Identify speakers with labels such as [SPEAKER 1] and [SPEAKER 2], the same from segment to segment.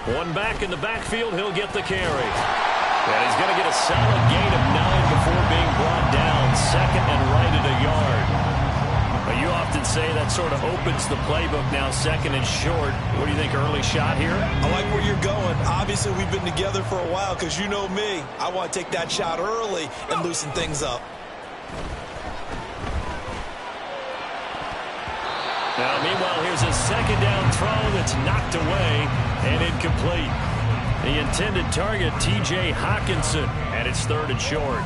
[SPEAKER 1] One back in the backfield, he'll get the carry. And he's going to get a solid gain of 9 before being brought down. Second and right at a yard. But you often say that sort of opens the playbook now, second and short. What do you think, early shot here?
[SPEAKER 2] I like where you're going. Obviously, we've been together for a while because you know me. I want to take that shot early and loosen things up.
[SPEAKER 1] Now, meanwhile, here's a second down throw that's knocked away and incomplete. The intended target, T.J. Hockenson, and it's third and short.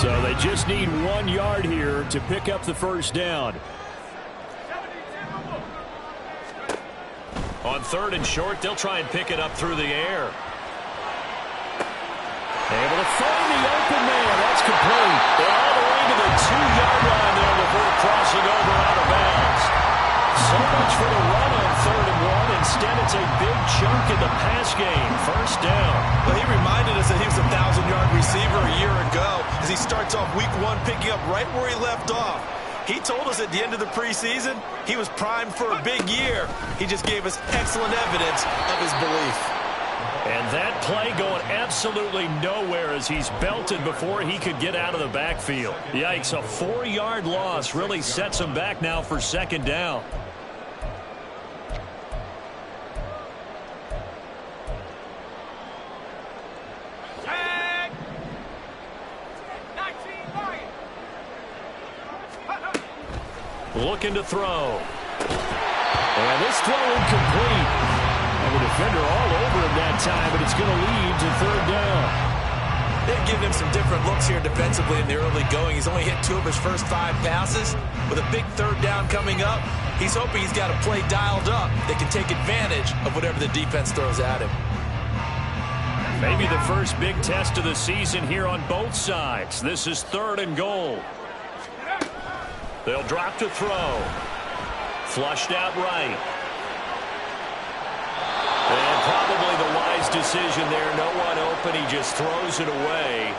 [SPEAKER 1] So they just need 1 yard here to pick up the first down. On third and short, they'll try and pick it up through the air. Able to find the open man. That's complete. They're all the way to the 2-yard line there before crossing over out of bounds. So much for the run on third and one. Instead, it's a big chunk in the pass game. First down.
[SPEAKER 2] Well, he reminded us that he was a 1,000-yard receiver a year ago as he starts off week 1 picking up right where he left off. He told us at the end of the preseason he was primed for a big year. He just gave us excellent evidence of his belief.
[SPEAKER 1] And that play going absolutely nowhere as he's belted before he could get out of the backfield. Yikes, a 4-yard loss really sets him back now for second down. Looking to throw. And this throw incomplete. And the defender all over him that time, but it's going to lead to third down.
[SPEAKER 2] They've given him some different looks here defensively in the early going. He's only hit 2 of his first 5 passes. With a big third down coming up, he's hoping he's got a play dialed up that can take advantage of whatever the defense throws at him.
[SPEAKER 1] Maybe the first big test of the season here on both sides. This is third and goal. They'll drop to throw. Flushed out right. And probably the wise decision there. No one open. He just throws it away.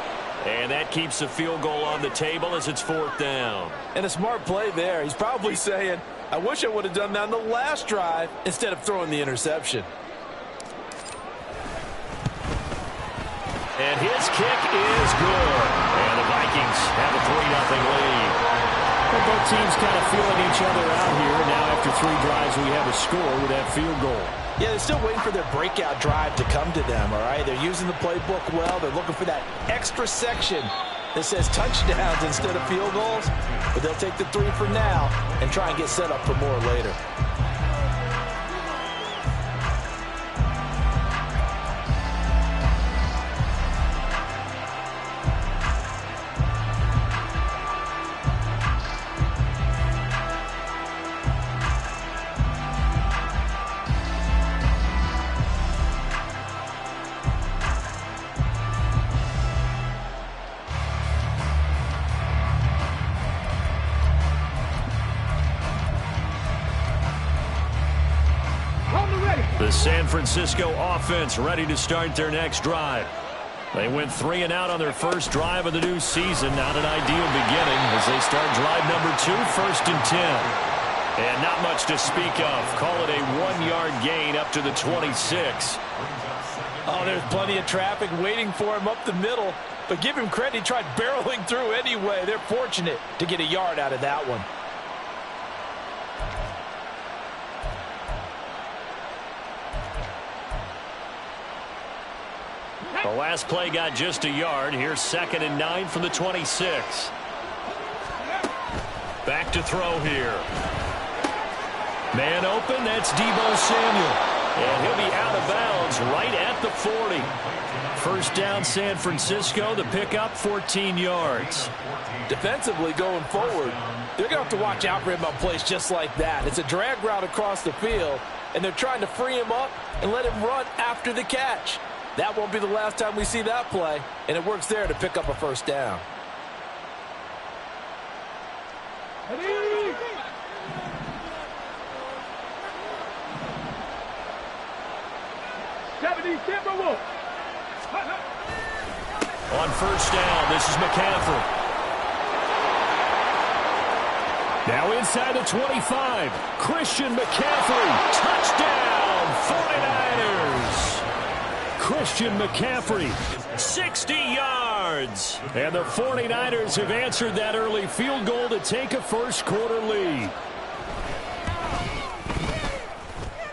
[SPEAKER 1] And that keeps the field goal on the table as it's fourth down.
[SPEAKER 3] And a smart play there. He's probably saying, I wish I would have done that on the last drive instead of throwing the interception.
[SPEAKER 1] And his kick is good. And the Vikings have a 3-0 lead. Well, both teams kind of feeling each other out here. Now after 3 drives, we have a score with that field goal.
[SPEAKER 3] Yeah, they're still waiting for their breakout drive to come to them, all right? They're using the playbook well. They're looking for that extra section that says touchdowns instead of field goals. But they'll take the 3 for now and try and get set up for more later.
[SPEAKER 1] The San Francisco offense ready to start their next drive. They went 3 and out on their first drive of the new season. Not an ideal beginning as they start drive number 2, first and 10. And not much to speak of. Call it a 1-yard gain up to the 26.
[SPEAKER 3] Oh, there's plenty of traffic waiting for him up the middle. But give him credit, he tried barreling through anyway. They're fortunate to get a yard out of that one.
[SPEAKER 1] The last play got just a yard. Here's 2nd and 9 from the 26. Back to throw here. Man open, that's Deebo Samuel. And he'll be out of bounds right at the 40. First down, San Francisco. The pickup, 14 yards.
[SPEAKER 3] Defensively going forward, they're going to have to watch out for him on plays just like that. It's a drag route across the field, and they're trying to free him up and let him run after the catch. That won't be the last time we see that play, and it works there to pick up a first down.
[SPEAKER 1] On first down, this is McCaffrey. Now inside the 25, Christian McCaffrey. Touchdown, 49ers. Christian McCaffrey, 60 yards. And the 49ers have answered that early field goal to take a first quarter lead.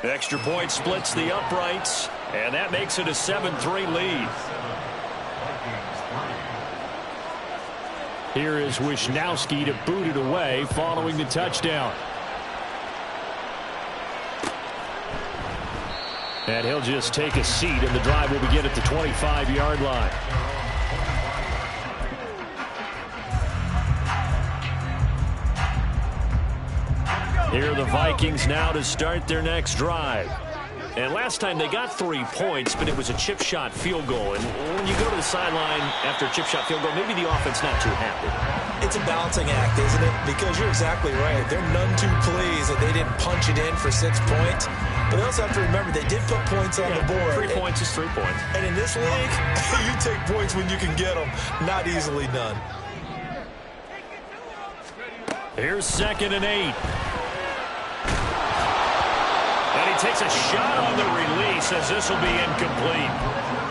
[SPEAKER 1] Extra point splits the uprights, and that makes it a 7-3 lead. Here is Wisnowski to boot it away following the touchdown. And he'll just take a seat, and the drive will begin at the 25-yard line. Here are the Vikings now to start their next drive. And last time they got 3 points, but it was a chip shot field goal. And when you go to the sideline after a chip shot field goal, maybe the offense not too happy.
[SPEAKER 2] It's a balancing act, isn't it? Because you're exactly right. They're none too pleased that they didn't punch it in for 6 points. But they also have to remember they did put points on the board.
[SPEAKER 1] 3 points is 3 points.
[SPEAKER 2] And in this league, you take points when you can get them. Not easily done.
[SPEAKER 1] Here's 2nd and 8. And he takes a shot on the release as this will be incomplete.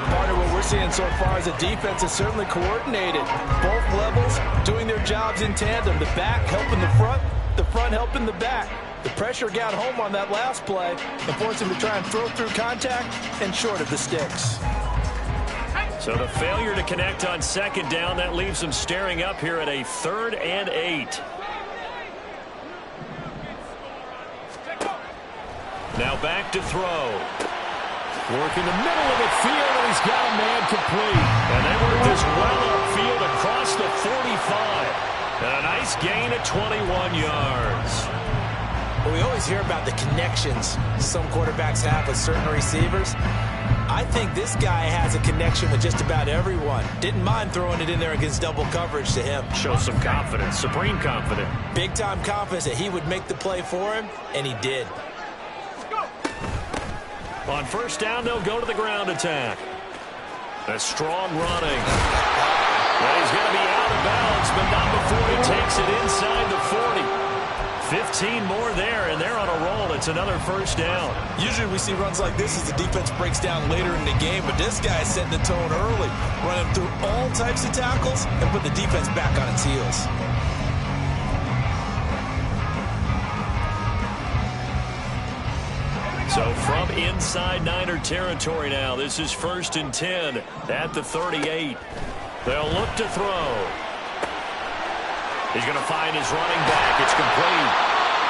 [SPEAKER 3] Part of what we're seeing so far is the defense is certainly coordinated. Both levels doing their jobs in tandem. The back helping the front helping the back. The pressure got home on that last play and forced him to try and throw through contact and short of the sticks.
[SPEAKER 1] So the failure to connect on 2nd down, that leaves them staring up here at a 3rd and 8. Now back to throw. Work in the middle of the field, and he's got a man complete. And they work this well upfield across the 45. And a nice gain at 21 yards.
[SPEAKER 2] Well, we always hear about the connections some quarterbacks have with certain receivers. I think this guy has a connection with just about everyone. Didn't mind throwing it in there against double coverage to him.
[SPEAKER 1] Shows some confidence, supreme confidence.
[SPEAKER 2] Big-time confidence that he would make the play for him, and he did.
[SPEAKER 1] On first down, they'll go to the ground attack. A strong running. Well, he's going to be out of bounds, but not before he takes it inside the 40. 15 more there, and they're on a roll. It's another first down.
[SPEAKER 2] Usually we see runs like this as the defense breaks down later in the game, but this guy is setting the tone early, running through all types of tackles and put the defense back on its heels.
[SPEAKER 1] So from inside Niner territory now, this is 1st and 10 at the 38. They'll look to throw. He's going to find his running back. It's complete.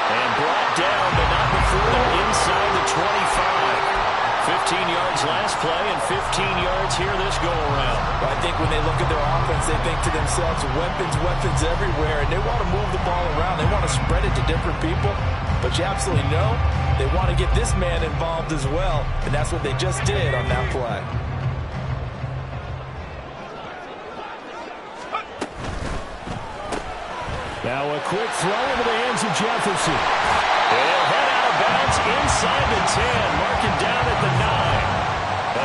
[SPEAKER 1] And brought down, but not before they're inside the 25. 15 yards last play and 15 yards here this go-around.
[SPEAKER 3] Well, I think when they look at their offense, they think to themselves, weapons everywhere, and they want to move the ball around. They want to spread it to different people, but you absolutely know they want to get this man involved as well, and that's what they just did on that play.
[SPEAKER 1] Now a quick throw into the hands of Jefferson. He'll head out of bounds inside the 10, marking down at the 9.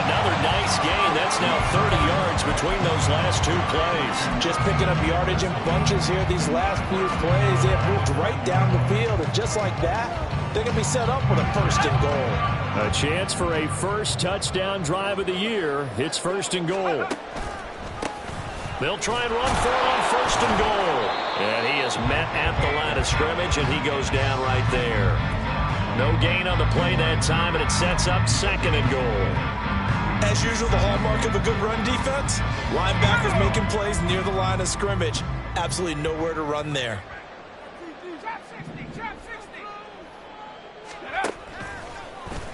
[SPEAKER 1] Another nice gain. That's now 30 yards between those last 2 plays.
[SPEAKER 3] Just picking up yardage in bunches here these last few plays. They have moved right down the field, and just like that, they're going to be set up with a 1st and goal.
[SPEAKER 1] A chance for a first touchdown drive of the year. It's 1st and goal. They'll try and run for it on 1st and goal. And he is met at the line of scrimmage, and he goes down right there. No gain on the play that time, and it sets up 2nd and goal.
[SPEAKER 2] As usual, the hallmark of a good run defense, linebackers making plays near the line of scrimmage. Absolutely nowhere to run there.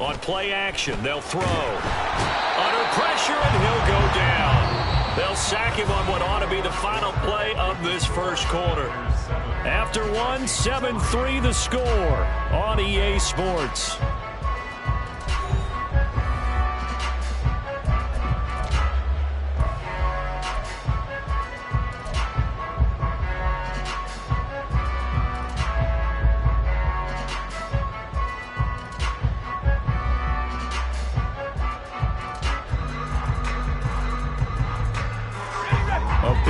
[SPEAKER 1] On play action, they'll throw. Under pressure, and he'll go down. They'll sack him on what ought to be the final play of this first quarter. After one, 7-3 the score on EA Sports.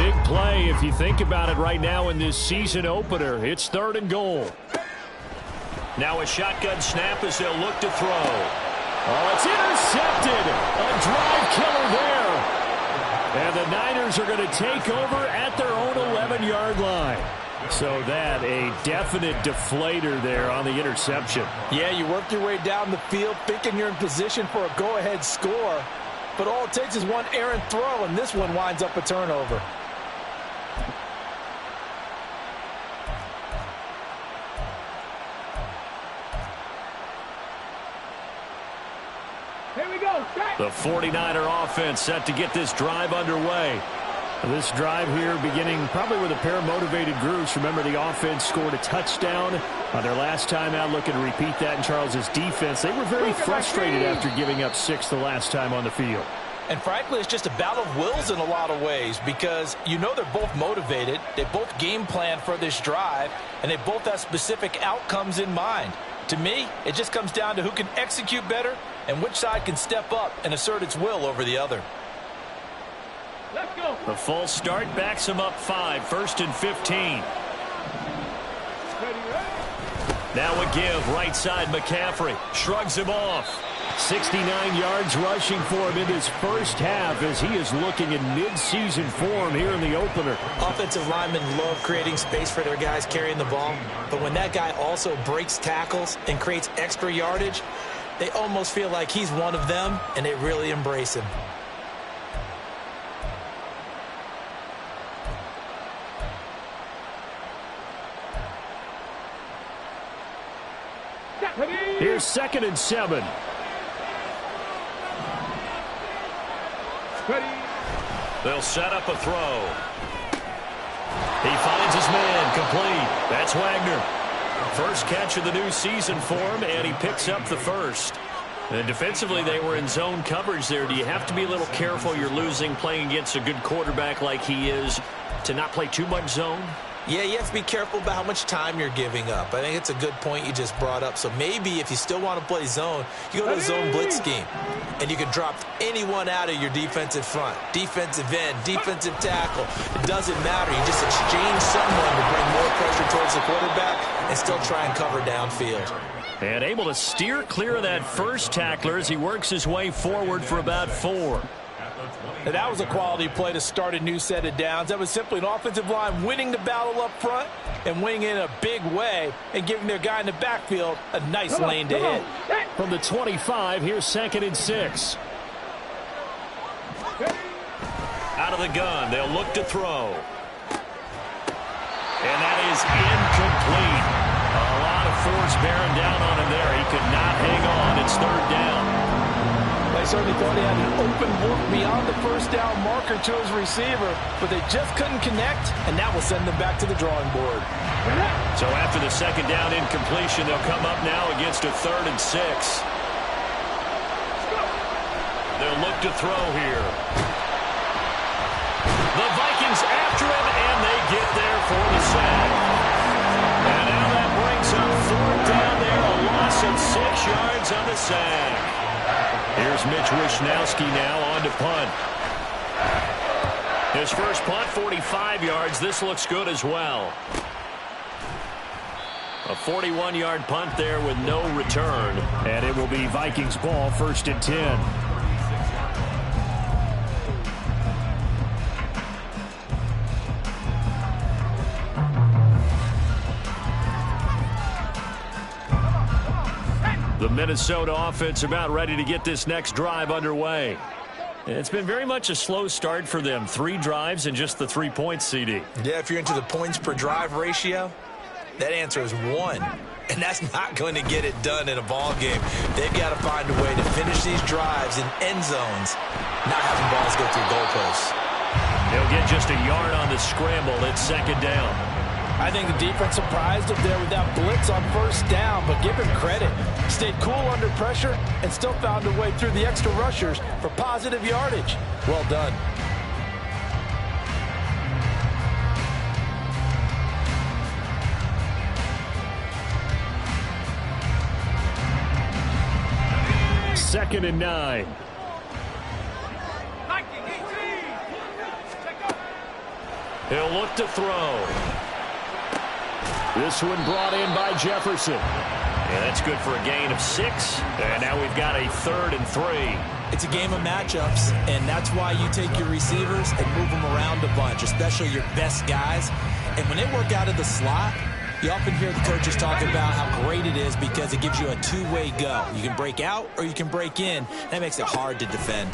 [SPEAKER 1] big play if you think about it right now in this season opener. It's 3rd and goal. Now a shotgun snap as they'll look to throw. Oh, it's intercepted. A drive killer there. And the Niners are going to take over at their own 11-yard line. So that a definite deflator there on the interception.
[SPEAKER 3] Yeah, you work your way down the field thinking you're in position for a go-ahead score. But all it takes is one errant throw, and this one winds up a turnover.
[SPEAKER 4] Here we go.
[SPEAKER 1] The 49er offense set to get this drive underway. This drive here beginning probably with a pair of motivated groups. Remember, the offense scored a touchdown on their last time out. Looking to repeat that in Charles's defense. They were very frustrated after giving up 6 the last time on the field.
[SPEAKER 3] And frankly, it's just a battle of wills in a lot of ways because you know they're both motivated. They both game plan for this drive, and they both have specific outcomes in mind. To me, it just comes down to who can execute better and which side can step up and assert its will over the other.
[SPEAKER 4] Let's go.
[SPEAKER 1] The false start backs him up 5, 1st and 15. Now a give, right side McCaffrey. Shrugs him off. 69 yards rushing for him in his first half as he is looking in mid-season form here in the opener.
[SPEAKER 5] Offensive linemen love creating space for their guys carrying the ball, but when that guy also breaks tackles and creates extra yardage, they almost feel like he's one of them, and they really embrace him.
[SPEAKER 1] Here's 2nd and 7. They'll set up a throw. He finds his man, complete. That's Wagner. First catch of the new season for him, and he picks up the first. And defensively, they were in zone coverage there. Do you have to be a little careful? You're losing playing against a good quarterback like he is to not play too much zone?
[SPEAKER 5] Yeah, you have to be careful about how much time you're giving up. I think it's a good point you just brought up. So maybe if you still want to play zone, you go to a zone blitz scheme. And you can drop anyone out of your defensive front. Defensive end, defensive tackle. It doesn't matter. You just exchange someone to bring more pressure towards the quarterback and still try and cover downfield.
[SPEAKER 1] And able to steer clear of that first tackler as he works his way forward for about 4.
[SPEAKER 3] And that was a quality play to start a new set of downs. That was simply an offensive line winning the battle up front and winning in a big way and giving their guy in the backfield a nice lane to hit.
[SPEAKER 1] From the 25, here's 2nd and 6. Out of the gun, they'll look to throw. And that is incomplete. A lot of force bearing down on him there. He could not hang on. It's 3rd down.
[SPEAKER 3] They certainly thought he had an open look beyond the first down marker to his receiver, but they just couldn't connect, and that will send them back to the drawing board.
[SPEAKER 1] So after the 2nd down incompletion, they'll come up now against a 3rd and 6. They'll look to throw here. The Vikings after him, and they get there for the sack. And now that brings up 4th down there, a loss of 6 yards on the sack. Here's Mitch Wishnowsky now on to punt. His first punt, 45 yards. This looks good as well. A 41-yard punt there with no return. And it will be Vikings ball, 1st and 10. The Minnesota offense about ready to get this next drive underway. It's been very much a slow start for them. 3 drives and just the 3 points, CD.
[SPEAKER 5] Yeah, if you're into the points per drive ratio, that answer is 1. And that's not going to get it done in a ball game. They've got to find a way to finish these drives in end zones, not having balls go through goalposts.
[SPEAKER 1] They'll get just a yard on the scramble. It's 2nd down.
[SPEAKER 3] I think the defense surprised him there with that blitz on 1st down, but give him credit. Stayed cool under pressure and still found a way through the extra rushers for positive yardage. Well done.
[SPEAKER 1] Second and 9. He'll look to throw. This one brought in by Jefferson. Yeah, that's good for a gain of 6. And now we've got a 3rd and 3.
[SPEAKER 5] It's a game of matchups, and that's why you take your receivers and move them around a bunch, especially your best guys. And when they work out of the slot, you often hear the coaches talk about how great it is because it gives you a two-way go. You can break out or you can break in. That makes it hard to defend.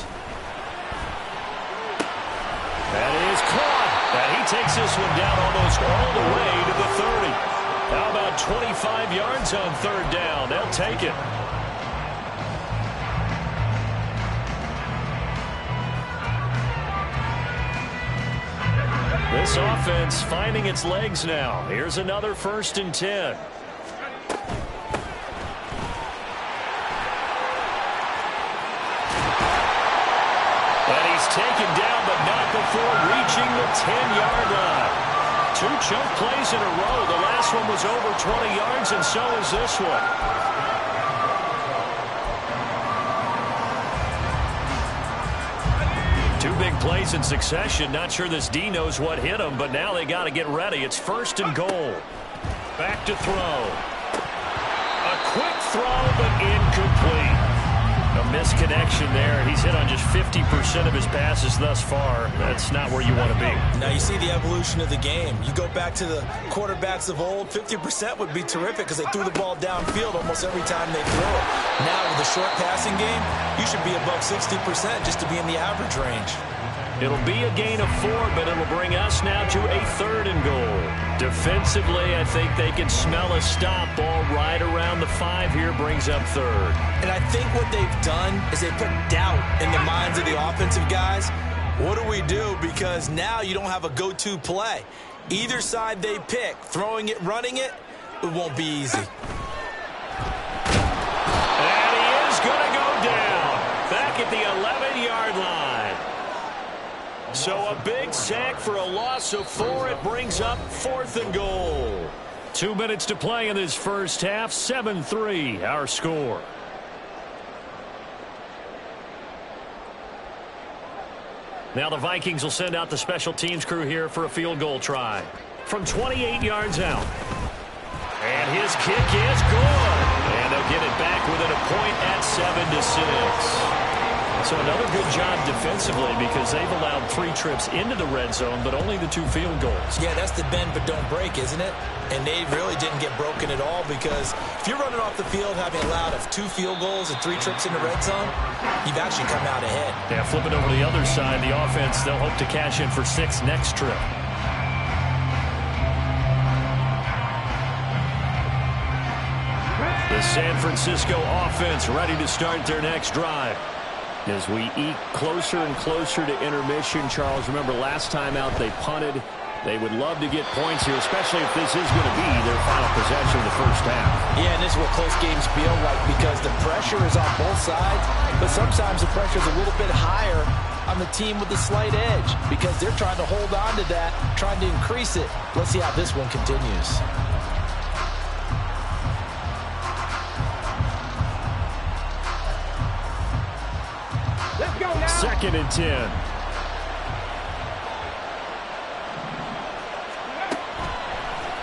[SPEAKER 1] That is caught. And he takes this one down almost all the way to the 30. How about 25 yards on 3rd down? They'll take it. This offense finding its legs now. Here's another 1st and 10. And he's taken down, but not before reaching the 10-yard line. 2 chunk plays in a row. The last one was over 20 yards, and so is this one. Two big plays in succession. Not sure this D knows what hit him, but now they got to get ready. It's 1st and goal. Back to throw. A quick throw, but incomplete. A misconnection there. He's hit on just 50% of his passes thus far. That's not where you want to be.
[SPEAKER 5] Now you see the evolution of the game. You go back to the quarterbacks of old, 50% would be terrific because they threw the ball downfield almost every time they threw it. Now with the short passing game, you should be above 60% just to be in the average range.
[SPEAKER 1] It'll be a gain of 4, but it'll bring us now to a 3rd and goal. Defensively, I think they can smell a stop. Ball right around the 5 here, brings up 3rd.
[SPEAKER 5] And I think what they've done is they put doubt in the minds of the offensive guys. What do we do? Because now you don't have a go-to play. Either side they pick, throwing it, running it, it won't be easy.
[SPEAKER 1] And he is going to go down. Back at the 11-yard line. So a big sack for a loss of 4. It brings up 4th and goal. 2 minutes to play in this first half. 7-3 our score. Now the Vikings will send out the special teams crew here for a field goal try. From 28 yards out. And his kick is good. And they'll get it back within a point at 7-6. So another good job defensively because they've allowed 3 trips into the red zone, but only the 2 field goals.
[SPEAKER 5] Yeah, that's the bend but don't break, isn't it? And they really didn't get broken at all because if you're running off the field having allowed 2 field goals and 3 trips in the red zone, you've actually come out ahead.
[SPEAKER 1] Yeah, flip it over to the other side. The offense, they'll hope to cash in for 6 next trip. The San Francisco offense ready to start their next drive. As we eke closer and closer to intermission, Charles, remember last time out they punted. They would love to get points here, especially if this is going to be their final possession of the first half.
[SPEAKER 3] Yeah, and this is what close games feel like because the pressure is on both sides, but sometimes the pressure is a little bit higher on the team with the slight edge because they're trying to hold on to that, trying to increase it. Let's see how this one continues.
[SPEAKER 4] Let's go now.
[SPEAKER 1] 2nd and 10.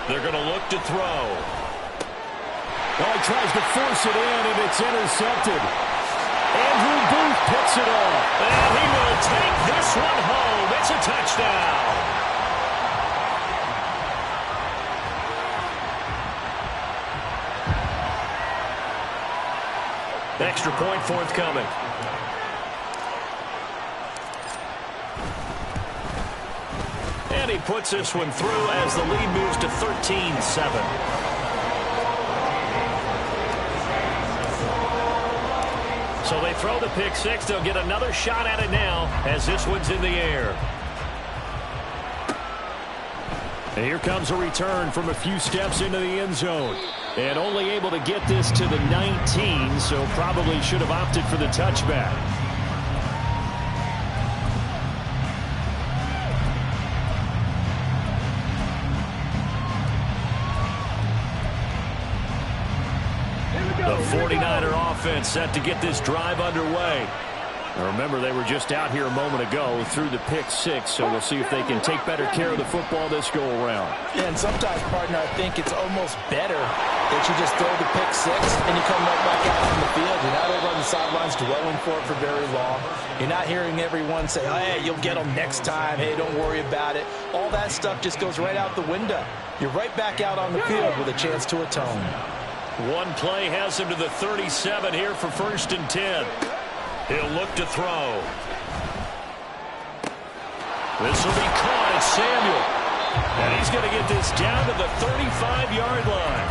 [SPEAKER 1] They're going to look to throw. Oh, he tries to force it in, and it's intercepted. Andrew Booth picks it off. And he will take this one home. It's a touchdown. Extra point forthcoming. And he puts this one through as the lead moves to 13-7. So they throw the pick 6. They'll get another shot at it now as this one's in the air. And here comes a return from a few steps into the end zone. And only able to get this to the 19, so probably should have opted for the touchback. The 49er offense set to get this drive underway. Remember, they were just out here a moment ago through the pick six, so we'll see if they can take better care of the football this go-around.
[SPEAKER 3] Yeah, and sometimes, partner, I think it's almost better that you just throw the pick six and you come right back out on the field. You're not over on the sidelines dwelling for it for very long. You're not hearing everyone say, oh, hey, you'll get them next time. Hey, don't worry about it. All that stuff just goes right out the window. You're right back out on the field with a chance to atone.
[SPEAKER 1] One play has him to the 37 here for 1st and 10. He'll look to throw. This will be caught. It's Samuel. And he's going to get this down to the 35-yard line.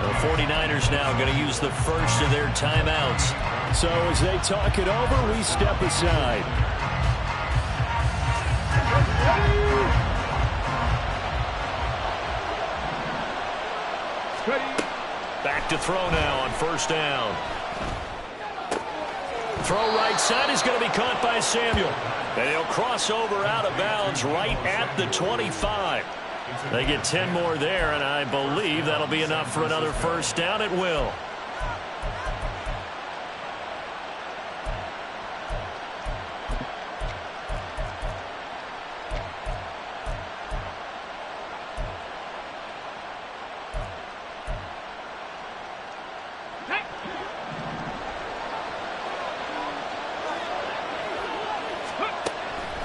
[SPEAKER 1] The 49ers now going to use the first of their timeouts. So as they talk it over, we step aside. Back to throw now on 1st down. Throw right side is going to be caught by Samuel. And he'll cross over out of bounds right at the 25. They get 10 more there, and I believe that'll be enough for another 1st down. It will.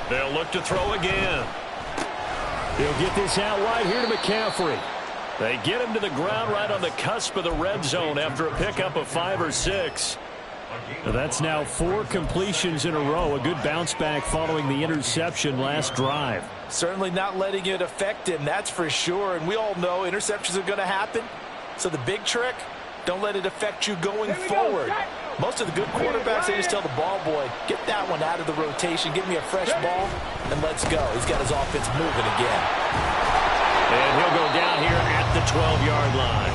[SPEAKER 1] They'll look to throw again. He'll get this out wide here to McCaffrey. They get him to the ground right on the cusp of the red zone after a pickup of 5 or 6. That's now 4 completions in a row. A good bounce back following the interception last drive.
[SPEAKER 3] Certainly not letting it affect him, that's for sure. And we all know interceptions are going to happen. So the big trick, don't let it affect you going forward. Most of the good quarterbacks, they just tell the ball boy, get that one out of the rotation, give me a fresh ball, and let's go. He's got his offense moving again.
[SPEAKER 1] And he'll go down here at the 12-yard line.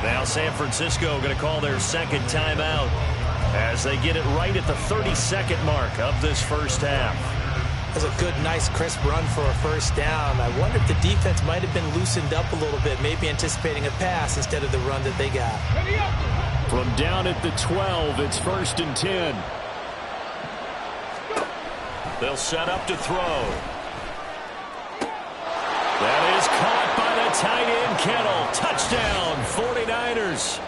[SPEAKER 1] Now San Francisco going to call their second timeout as they get it right at the 32nd mark of this first half.
[SPEAKER 5] That's a good, nice, crisp run for a 1st down. I wonder if the defense might have been loosened up a little bit, maybe anticipating a pass instead of the run that they got.
[SPEAKER 1] From down at the 12, it's 1st and 10. They'll set up to throw. That is caught by the tight end, Kittle. Touchdown, 49ers.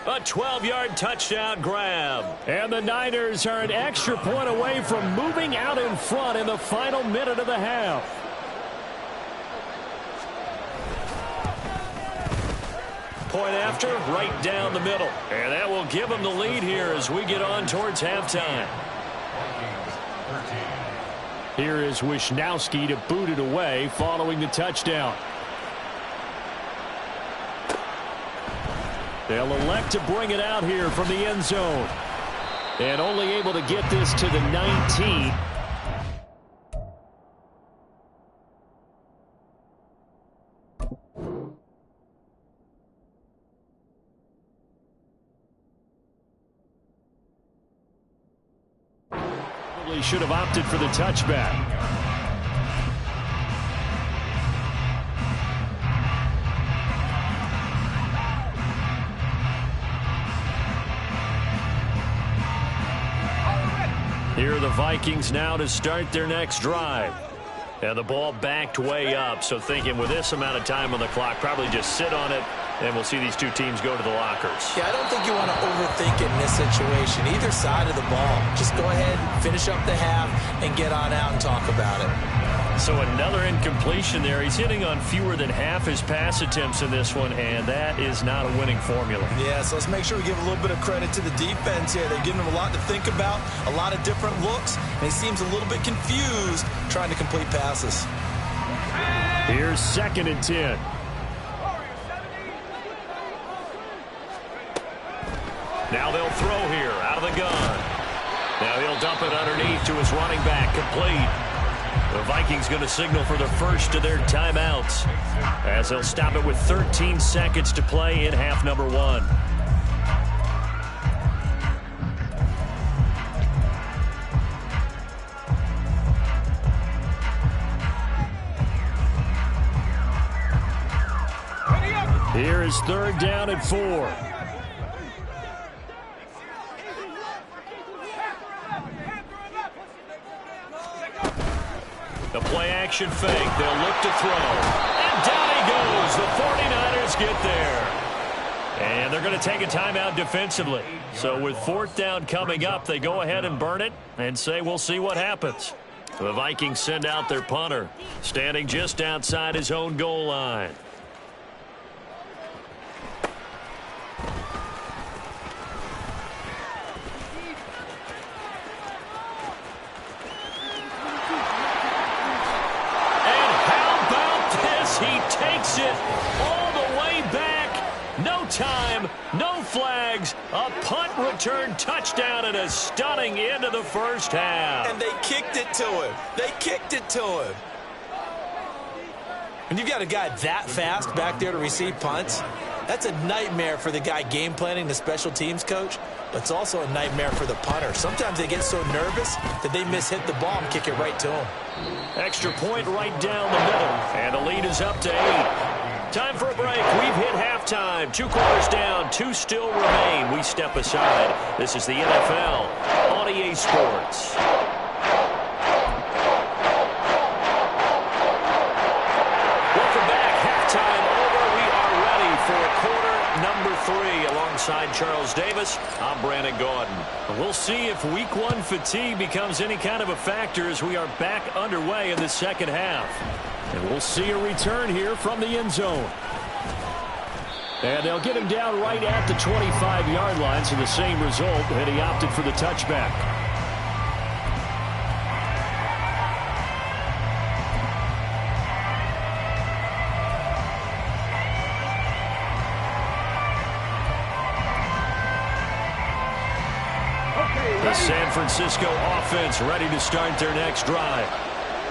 [SPEAKER 1] A 12-yard touchdown grab. And the Niners are an extra point away from moving out in front in the final minute of the half. Point after, right down the middle. And that will give them the lead here as we get on towards halftime. Here is Wisnowski to boot it away following the touchdown. They'll elect to bring it out here from the end zone. And only able to get this to the 19. Probably should have opted for the touchback. Here are the Vikings now to start their next drive. And the ball backed way up, so thinking with this amount of time on the clock, probably just sit on it, and we'll see these two teams go to the lockers.
[SPEAKER 5] Yeah, I don't think you want to overthink it in this situation. Either side of the ball. Just go ahead, finish up the half, and get on out and talk about it.
[SPEAKER 1] So another incompletion there. He's hitting on fewer than half his pass attempts in this one, and that is not a winning formula.
[SPEAKER 2] Yeah, so let's make sure we give a little bit of credit to the defense here. They've given him a lot to think about, a lot of different looks, and he seems a little bit confused trying to complete passes.
[SPEAKER 1] Here's 2nd and 10. Now they'll throw here out of the gun. Now he'll dump it underneath to his running back, complete. The Vikings going to signal for the first of their timeouts as they'll stop it with 13 seconds to play in half number 1. Here is 3rd down and 4. The play action fake. They'll look to throw. And down he goes. The 49ers get there. And they're going to take a timeout defensively. So with fourth down coming up, they go ahead and burn it and say we'll see what happens. The Vikings send out their punter, standing just outside his own goal line. He takes it all the way back. No time, no flags. A punt return touchdown and a stunning end of the first half.
[SPEAKER 5] And they kicked it to him. They kicked it to him. When you've got a guy that fast back there to receive punts, that's a nightmare for the guy game planning, the special teams coach, but it's also a nightmare for the punter. Sometimes they get so nervous that they mishit the ball and kick it right to him.
[SPEAKER 1] Extra point right down the middle, and the lead is up to 8. Time for a break. We've hit halftime. 2 quarters down, 2 still remain. We step aside. This is the NFL on EA Sports. Welcome back. Halftime over. We are ready for quarter number 3. Alongside Charles Davis, I'm Brandon Gaudin. We'll see if week 1 fatigue becomes any kind of a factor as we are back underway in the second half. And we'll see a return here from the end zone. And they'll get him down right at the 25-yard line, so the same result, and he opted for the touchback. The San Francisco offense ready to start their next drive.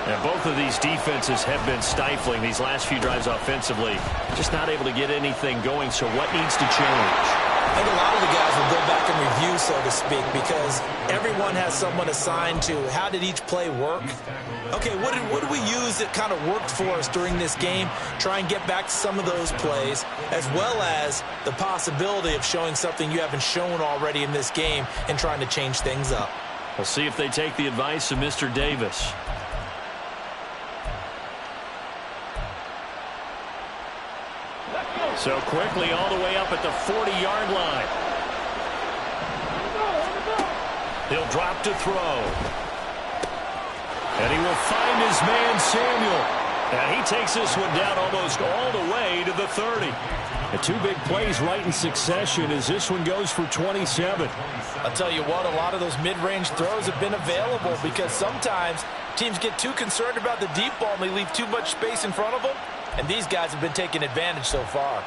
[SPEAKER 1] And both of these defenses have been stifling these last few drives offensively. Just not able to get anything going, so what needs to change?
[SPEAKER 5] I think a lot of the guys will go back and review, so to speak, because everyone has someone assigned to how did each play work. Okay, what did we use that kind of worked for us during this game? Try and get back to some of those plays, as well as the possibility of showing something you haven't shown already in this game and trying to change things up.
[SPEAKER 1] We'll see if they take the advice of Mr. Davis. So quickly all the way up at the 40-yard line. He'll drop to throw. And he will find his man Samuel. And he takes this one down almost all the way to the 30. The 2 big plays right in succession as this one goes for 27.
[SPEAKER 3] I'll tell you what, a lot of those mid-range throws have been available because sometimes teams get too concerned about the deep ball and they leave too much space in front of them. And these guys have been taking advantage so far.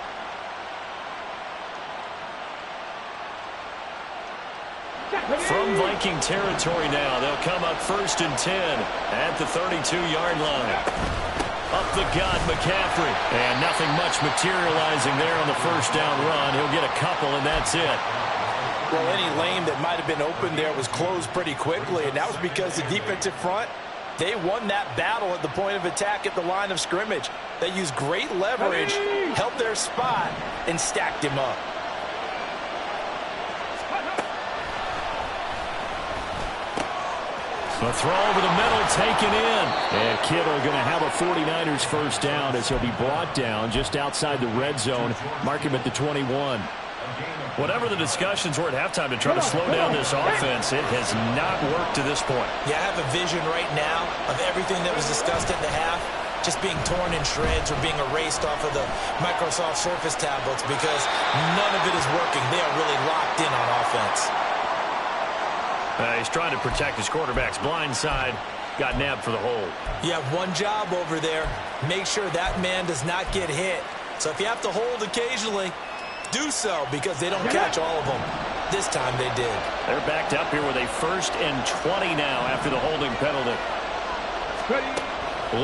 [SPEAKER 1] From Viking territory now, they'll come up 1st and 10 at the 32-yard line. Up the gut, McCaffrey. And nothing much materializing there on the first down run. He'll get a couple, and that's it.
[SPEAKER 3] Well, any lane that might have been open there was closed pretty quickly, and that was because the defensive front, they won that battle at the point of attack at the line of scrimmage. They used great leverage, helped their spot, and stacked him up.
[SPEAKER 1] A throw over the middle taken in. And Kittle going to have a 49ers first down as he'll be brought down just outside the red zone. Mark him at the 21. Whatever the discussions were at halftime to try to slow down this offense, it has not worked to this point.
[SPEAKER 5] Yeah, I have a vision right now of everything that was discussed at the half just being torn in shreds or being erased off of the Microsoft Surface tablets because none of it is working. They are really locked in on offense.
[SPEAKER 1] He's trying to protect his quarterback's blind side. Got nabbed for the hold.
[SPEAKER 5] You have one job over there. Make sure that man does not get hit. So if you have to hold occasionally, do so because they don't catch all of them. This time they did.
[SPEAKER 1] They're backed up here with a 1st and 20 now after the holding penalty.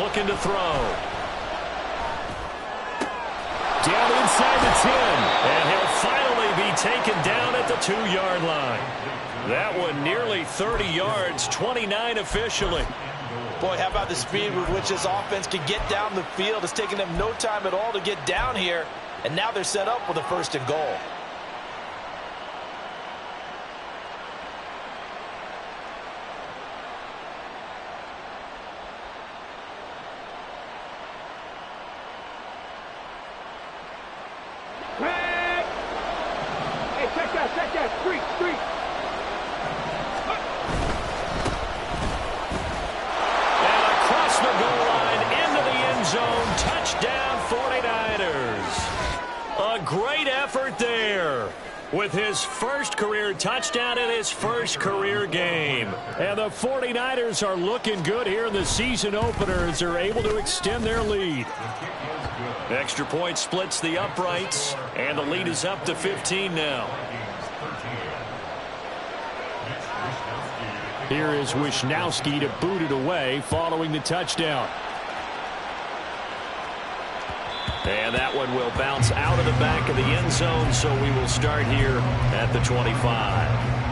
[SPEAKER 1] Looking to throw. Down inside the 10. And he'll finally be taken down at the 2-yard line. That one nearly 30 yards, 29 officially.
[SPEAKER 3] Boy, how about the speed with which this offense can get down the field? It's taken them no time at all to get down here, and now they're set up with a 1st and goal.
[SPEAKER 4] Street.
[SPEAKER 1] And across the goal line into the end zone. Touchdown 49ers. A great effort there with his first career touchdown in his first career game. And the 49ers are looking good here in the season opener as they're able to extend their lead. Extra point splits the uprights, and the lead is up to 15 now. Here is Wisnowski to boot it away following the touchdown. And that one will bounce out of the back of the end zone, so we will start here at the 25.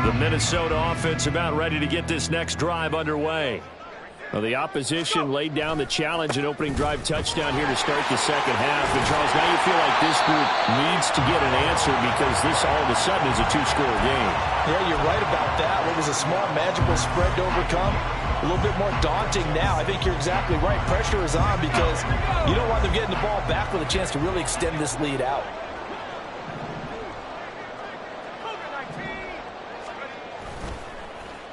[SPEAKER 1] The Minnesota offense about ready to get this next drive underway. Well, the opposition laid down the challenge and opening drive touchdown here to start the second half. And, Charles, now you feel like this group needs to get an answer because this all of a sudden is a two-score game.
[SPEAKER 3] Yeah, you're right about that. What was a small, magical spread to overcome? A little bit more daunting now. I think you're exactly right. Pressure is on because you don't want them getting the ball back with a chance to really extend this lead out.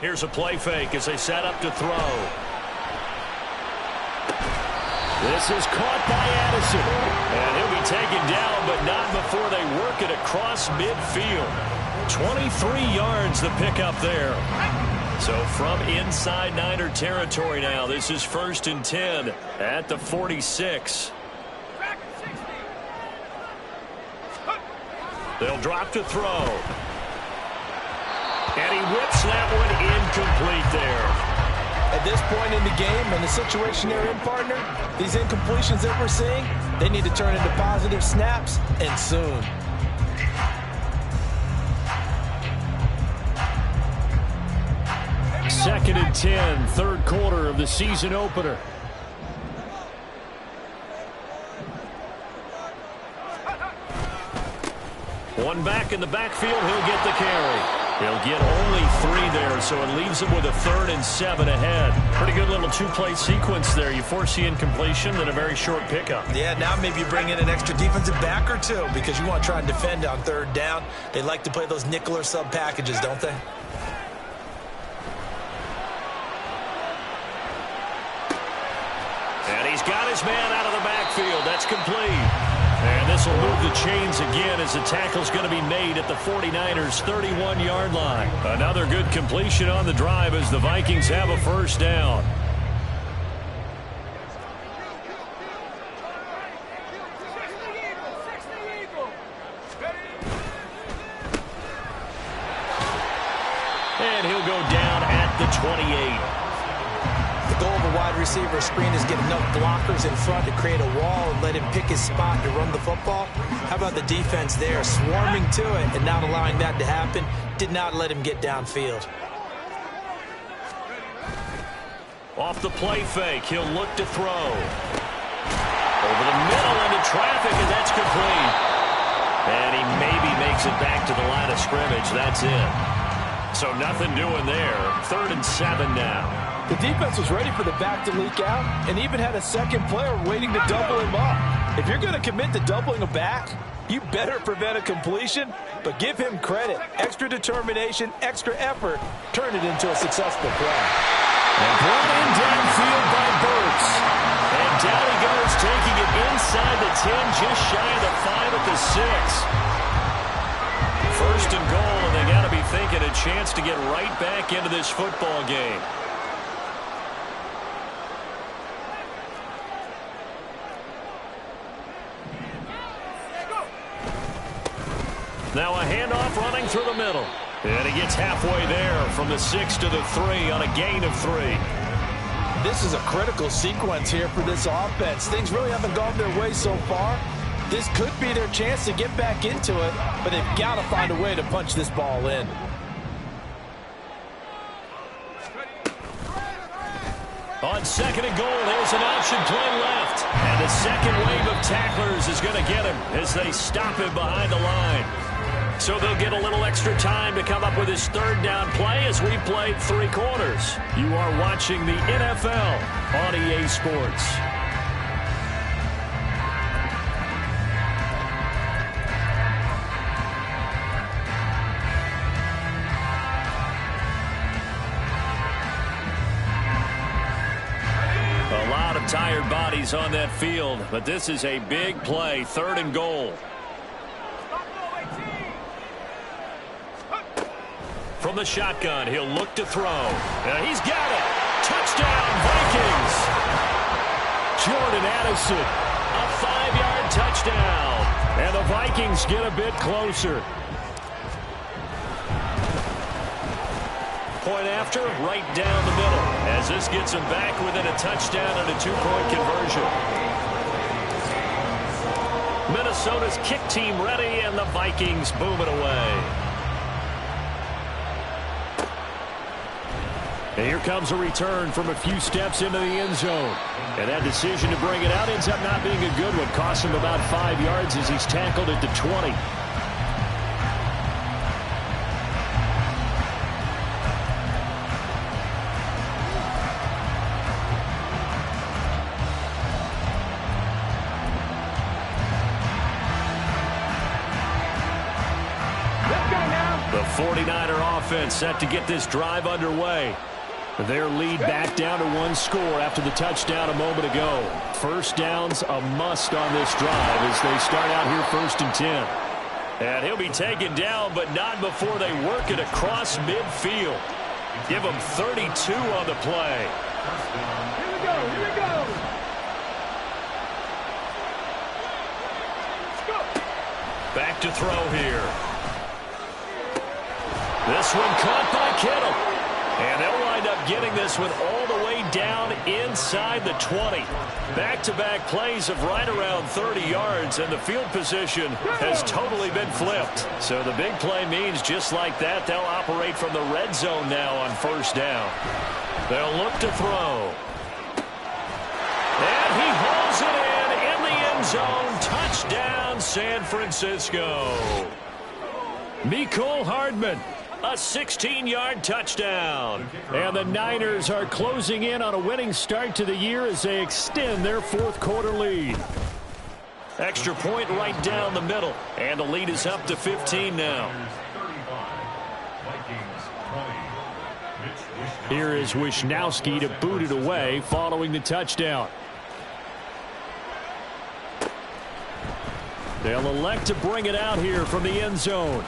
[SPEAKER 1] Here's a play fake as they set up to throw. This is caught by Addison. And he'll be taken down, but not before they work it across midfield. 23 yards the pickup there. So from inside Niner territory now, this is 1st and 10 at the 46. They'll drop to throw. And he whips that one incomplete there.
[SPEAKER 3] At this point in the game and the situation they're in, partner, these incompletions that we're seeing, they need to turn into positive snaps, and soon.
[SPEAKER 1] Second and 10, third quarter of the season opener. One back in the backfield, he'll get the carry. He'll get only 3 there, so it leaves him with a 3rd and 7 ahead. Pretty good little two-play sequence there. You force the incompletion, then a very short pickup.
[SPEAKER 5] Yeah, now maybe you bring in an extra defensive back or two because you want to try and defend on 3rd down. They like to play those nickel or sub packages, don't they?
[SPEAKER 1] And he's got his man out of the backfield. That's complete. And this will move the chains again as the tackle's going to be made at the 49ers' 31-yard line. Another good completion on the drive as the Vikings have a first down. And he'll go down at the 28.
[SPEAKER 5] The goal of a wide receiver screen is get enough blockers in front to create a wall and let him pick his spot to run the football. How about the defense there, swarming to it and not allowing that to happen? Did not let him get downfield.
[SPEAKER 1] Off the play fake, he'll look to throw. Over the middle into traffic, and that's complete. And he maybe makes it back to the line of scrimmage. That's it. So nothing doing there. 3rd and 7 now.
[SPEAKER 3] The defense was ready for the back to leak out and even had a second player waiting to double him up. If you're going to commit to doubling a back, you better prevent a completion, but give him credit. Extra determination, extra effort, turn it into a successful play.
[SPEAKER 1] And brought in downfield by Burks. And down he goes, taking it inside the 10, just shy of the 5 at the 6. 1st and goal, and they got to be thinking a chance to get right back into this football game. Now a handoff running through the middle. And he gets halfway there from the 6 to the 3 on a gain of 3.
[SPEAKER 3] This is a critical sequence here for this offense. Things really haven't gone their way so far. This could be their chance to get back into it, but they've got to find a way to punch this ball in.
[SPEAKER 1] On 2nd and goal, there's an option play left. And the second wave of tacklers is going to get him as they stop him behind the line. So they'll get a little extra time to come up with his third down play as we played 3 quarters. You are watching the NFL on EA Sports. A lot of tired bodies on that field, but this is a big play, 3rd and goal. From the shotgun, he'll look to throw. He's got it. Touchdown, Vikings. Jordan Addison, a 5-yard touchdown. And the Vikings get a bit closer. Point after, right down the middle, as this gets him back within a touchdown and a 2-point conversion. Minnesota's kick team ready, and the Vikings boom it away. And here comes a return from a few steps into the end zone. And that decision to bring it out ends up not being a good one. Costs him about 5 yards as he's tackled at the 20. The 49er offense set to get this drive underway. Their lead back down to 1 score after the touchdown a moment ago. First down's a must on this drive as they start out here 1st and 10. And he'll be taken down, but not before they work it across midfield. Give him 32 on the play.
[SPEAKER 4] Here we go, here we go. Let's go.
[SPEAKER 1] Back to throw here. This one caught by Kittle. And they'll wind up getting this one all the way down inside the 20. Back-to-back plays of right around 30 yards, and the field position has totally been flipped. So the big play means just like that, they'll operate from the red zone now on 1st down. They'll look to throw. And he hauls it in the end zone. Touchdown, San Francisco. Mecole Hardman. A 16-yard touchdown. And the Niners are closing in on a winning start to the year as they extend their 4th quarter lead. Extra point right down the middle. And the lead is up to 15 now. Here is Wishnowsky to boot it away following the touchdown. They'll elect to bring it out here from the end zone.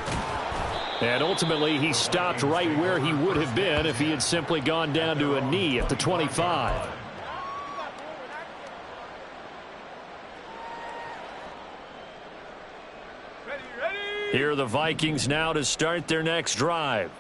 [SPEAKER 1] And ultimately, he stopped right where he would have been if he had simply gone down to a knee at the 25. Here are the Vikings now to start their next drive.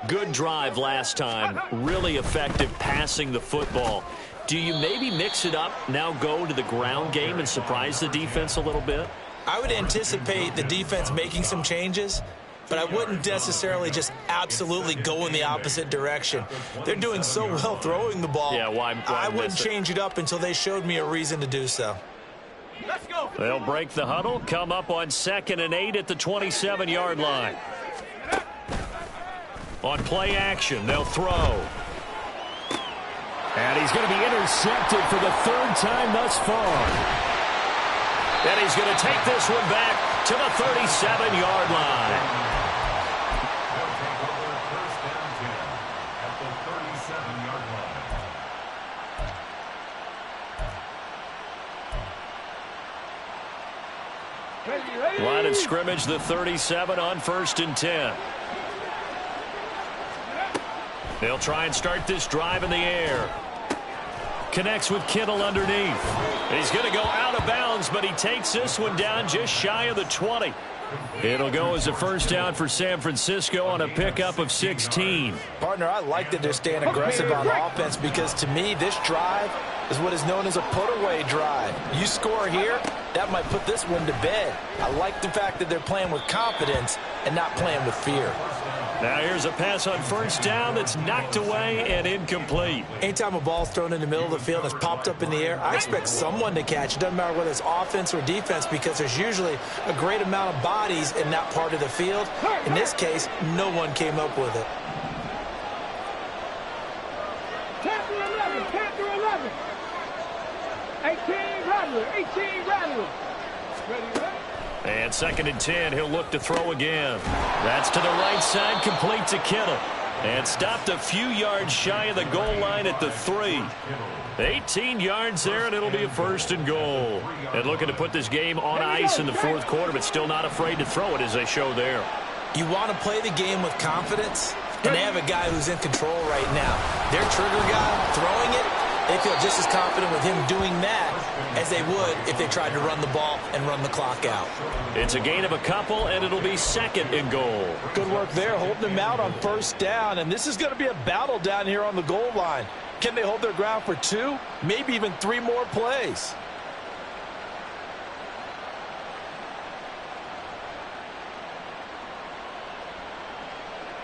[SPEAKER 1] Good drive last time. Really effective passing the football. Do you maybe mix it up, now go to the ground game and surprise the defense a little bit?
[SPEAKER 5] I would anticipate the defense making some changes, but I wouldn't necessarily just absolutely go in the opposite direction. They're doing so well throwing the ball.
[SPEAKER 1] Yeah, why
[SPEAKER 5] I wouldn't change it up until they showed me a reason to do so.
[SPEAKER 4] Let's go.
[SPEAKER 1] They'll break the huddle, come up on 2nd and 8 at the 27-yard line. On play action, they'll throw. And he's going to be intercepted for the 3rd time thus far. And he's going to take this one back to the 37-yard line. Line of scrimmage, the 37 on 1st and 10. They'll try and start this drive in the air. Connects with Kittle underneath. He's going to go out of bounds, but he takes this one down just shy of the 20. It'll go as a 1st down for San Francisco on a pickup of 16.
[SPEAKER 5] Partner, I like that they're staying aggressive on offense because to me this drive is what is known as a put-away drive. You score here, that might put this one to bed. I like the fact that they're playing with confidence and not playing with fear.
[SPEAKER 1] Now here's a pass on first down that's knocked away and incomplete.
[SPEAKER 5] Anytime a ball's thrown in the middle of the field and it's popped up in the air, I expect someone to catch. It doesn't matter whether it's offense or defense because there's usually a great amount of bodies in that part of the field. In this case, no one came up with it.
[SPEAKER 4] 10 to 11, 10 to 11. 18 Rattler, 18 Rattler. Ready, ready?
[SPEAKER 1] And 2nd and 10, he'll look to throw again. That's to the right side, complete to Kittle. And stopped a few yards shy of the goal line at the 3. 18 yards there, and it'll be a 1st and goal. And looking to put this game on ice in the 4th quarter, but still not afraid to throw it as they show there.
[SPEAKER 5] You want to play the game with confidence, and they have a guy who's in control right now. Their trigger guy throwing it, they feel just as confident with him doing that as they would if they tried to run the ball and run the clock out.
[SPEAKER 1] It's a gain of a couple, and it'll be 2nd and goal.
[SPEAKER 3] Good work there, holding them out on first down. And this is going to be a battle down here on the goal line. Can they hold their ground for 2, maybe even 3 more plays?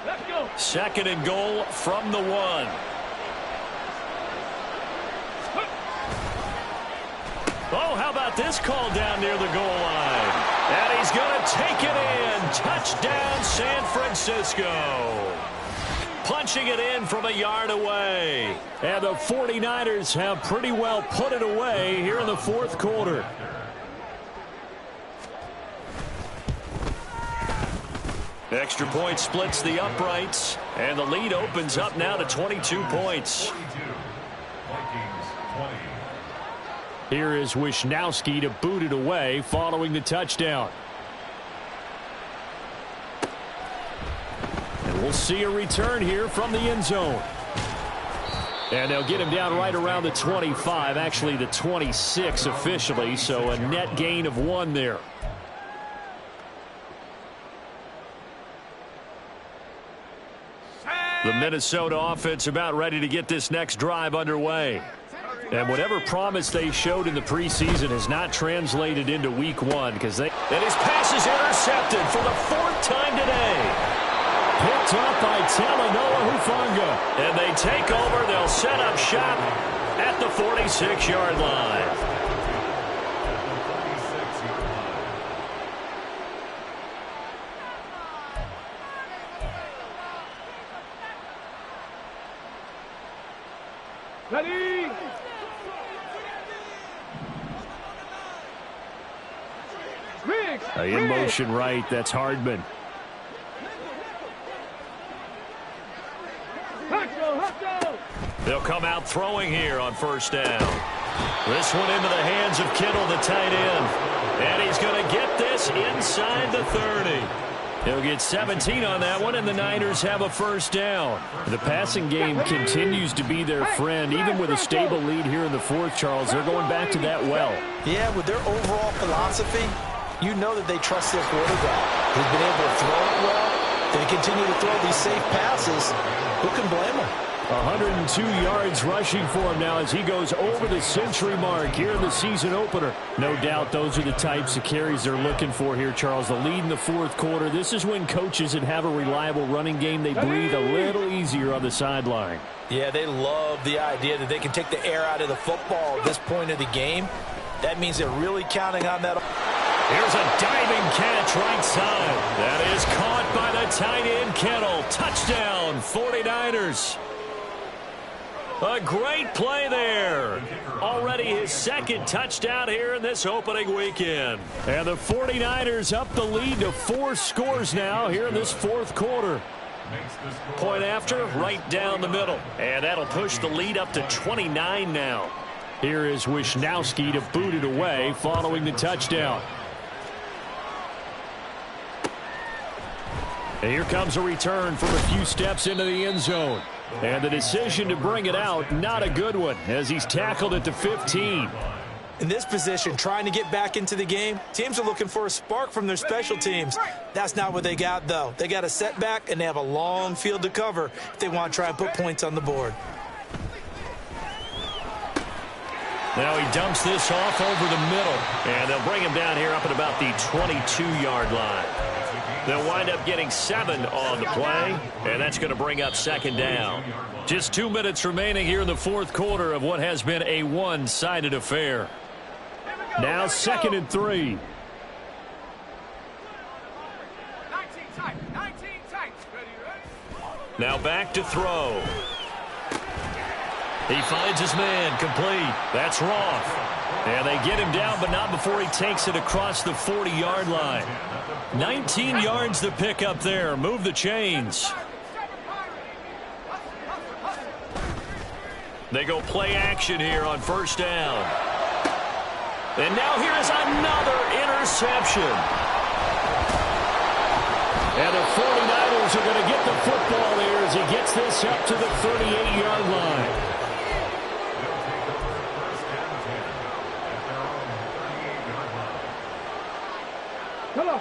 [SPEAKER 4] Let's go.
[SPEAKER 1] 2nd and goal from the 1. Oh, how about this call down near the goal line? And he's going to take it in. Touchdown, San Francisco. Punching it in from a yard away. And the 49ers have pretty well put it away here in the 4th quarter. Extra point splits the uprights. And the lead opens up now to 22 points. Here is Wishnowsky to boot it away following the touchdown. And we'll see a return here from the end zone. And they'll get him down right around the 25, actually the 26 officially, so a net gain of 1 there. The Minnesota offense about ready to get this next drive underway. And whatever promise they showed in the preseason has not translated into week 1 because they... And his pass is intercepted for the 4th time today. Picked up by Talanoa Hufanga. And they take over. They'll set up shop at the 46-yard line.
[SPEAKER 4] Ready.
[SPEAKER 1] In motion right, that's Hardman. They'll come out throwing here on first down. This one into the hands of Kittle, the tight end. And he's going to get this inside the 30. He'll get 17 on that one, and the Niners have a first down. The passing game continues to be their friend. Even with a stable lead here in the 4th, Charles, they're going back to that well.
[SPEAKER 5] Yeah, with their overall philosophy, you know that they trust their quarterback. He's been able to throw it well. They continue to throw these safe passes. Who can blame them?
[SPEAKER 1] 102 yards rushing for him now as he goes over the century mark here in the season opener. No doubt those are the types of carries they're looking for here, Charles. The lead in the 4th quarter. This is when coaches that have a reliable running game, they breathe a little easier on the sideline.
[SPEAKER 5] Yeah, they love the idea that they can take the air out of the football at this point of the game. That means they're really counting on that.
[SPEAKER 1] Here's a diving catch right side. That is caught by the tight end, Kittle. Touchdown, 49ers. A great play there. Already his 2nd touchdown here in this opening weekend. And the 49ers up the lead to 4 scores now here in this 4th quarter. Point after, right down the middle. And that'll push the lead up to 29 now. Here is Wishnowsky to boot it away following the touchdown. And here comes a return from a few steps into the end zone. And the decision to bring it out, not a good one, as he's tackled at the 15.
[SPEAKER 5] In this position, trying to get back into the game, teams are looking for a spark from their special teams. That's not what they got, though. They got a setback, and they have a long field to cover if they want to try and put points on the board.
[SPEAKER 1] Now he dumps this off over the middle. And they'll bring him down here up at about the 22-yard line. They'll wind up getting 7 on the play, and that's going to bring up second down. Just 2 minutes remaining here in the fourth quarter of what has been a one-sided affair. Now 2nd and 3.
[SPEAKER 4] 19 tight. Ready?
[SPEAKER 1] Now back to throw. He finds his man, complete. That's Roth. And they get him down, but not before he takes it across the 40-yard line. 19 yards to pick up there. Move the chains. They go play action here on first down. And now here is another interception. And the 49ers are going to get the football here as he gets this up to the 38-yard line.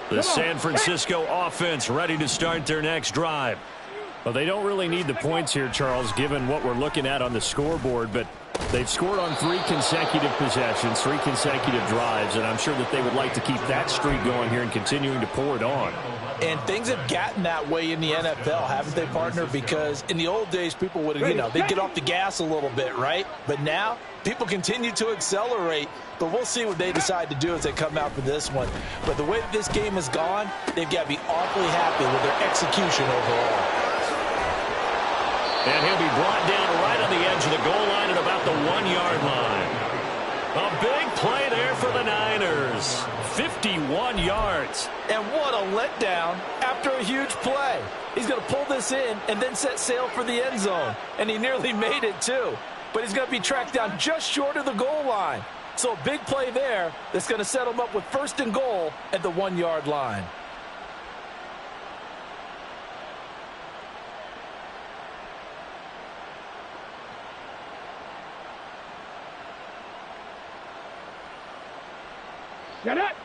[SPEAKER 1] The San Francisco offense ready to start their next drive. Well, they don't really need the points here, Charles, given what we're looking at on the scoreboard, but they've scored on 3 consecutive possessions, 3 consecutive drives, and I'm sure that they would like to keep that streak going here and continuing to pour it on.
[SPEAKER 3] And things have gotten that way in the NFL, haven't they, partner? Because in the old days, people would, they'd get off the gas a little bit, right? But now, people continue to accelerate. But we'll see what they decide to do as they come out for this one. But the way that this game has gone, they've got to be awfully happy with their execution overall.
[SPEAKER 1] And he'll be brought down right on the edge of the goal line at about the 1-yard line. A big play there for the Niners. 51 yards.
[SPEAKER 3] And what a letdown after a huge play. He's going to pull this in and then set sail for the end zone. And he nearly made it, too. But he's going to be tracked down just short of the goal line. So a big play there that's going to set him up with 1st and goal at the 1-yard line.
[SPEAKER 4] Get it.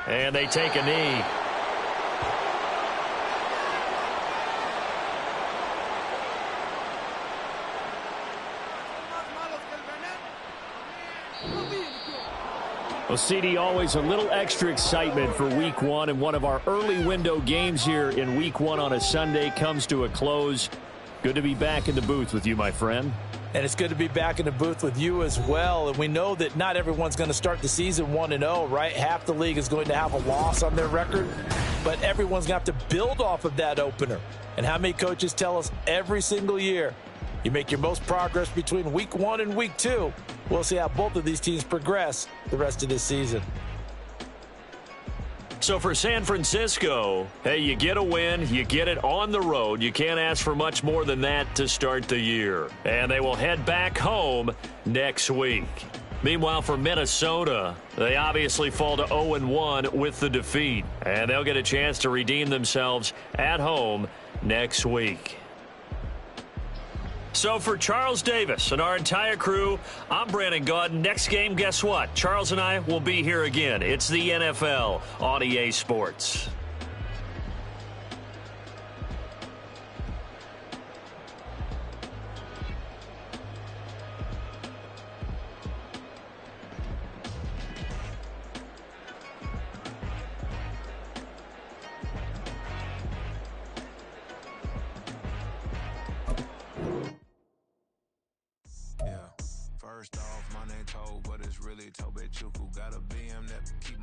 [SPEAKER 1] And they take a knee. Well, CD, always a little extra excitement for Week 1, and one of our early window games here in Week 1 on a Sunday comes to a close. Good to be back in the booth with you, my friend.
[SPEAKER 3] And it's good to be back in the booth with you as well. And we know that not everyone's going to start the season 1-0, right? Half the league is going to have a loss on their record, but everyone's going to have to build off of that opener. And how many coaches tell us every single year, you make your most progress between Week 1 and Week 2. We'll see how both of these teams progress the rest of this season.
[SPEAKER 1] So for San Francisco, hey, you get a win, you get it on the road. You can't ask for much more than that to start the year. And they will head back home next week. Meanwhile, for Minnesota, they obviously fall to 0-1 with the defeat. And they'll get a chance to redeem themselves at home next week. So for Charles Davis and our entire crew, I'm Brandon Gaudin. Next game, guess what? Charles and I will be here again. It's the NFL on EA Sports.
[SPEAKER 6] First off, my name Toad, but it's really Tobe Chuku. Got a BM that keep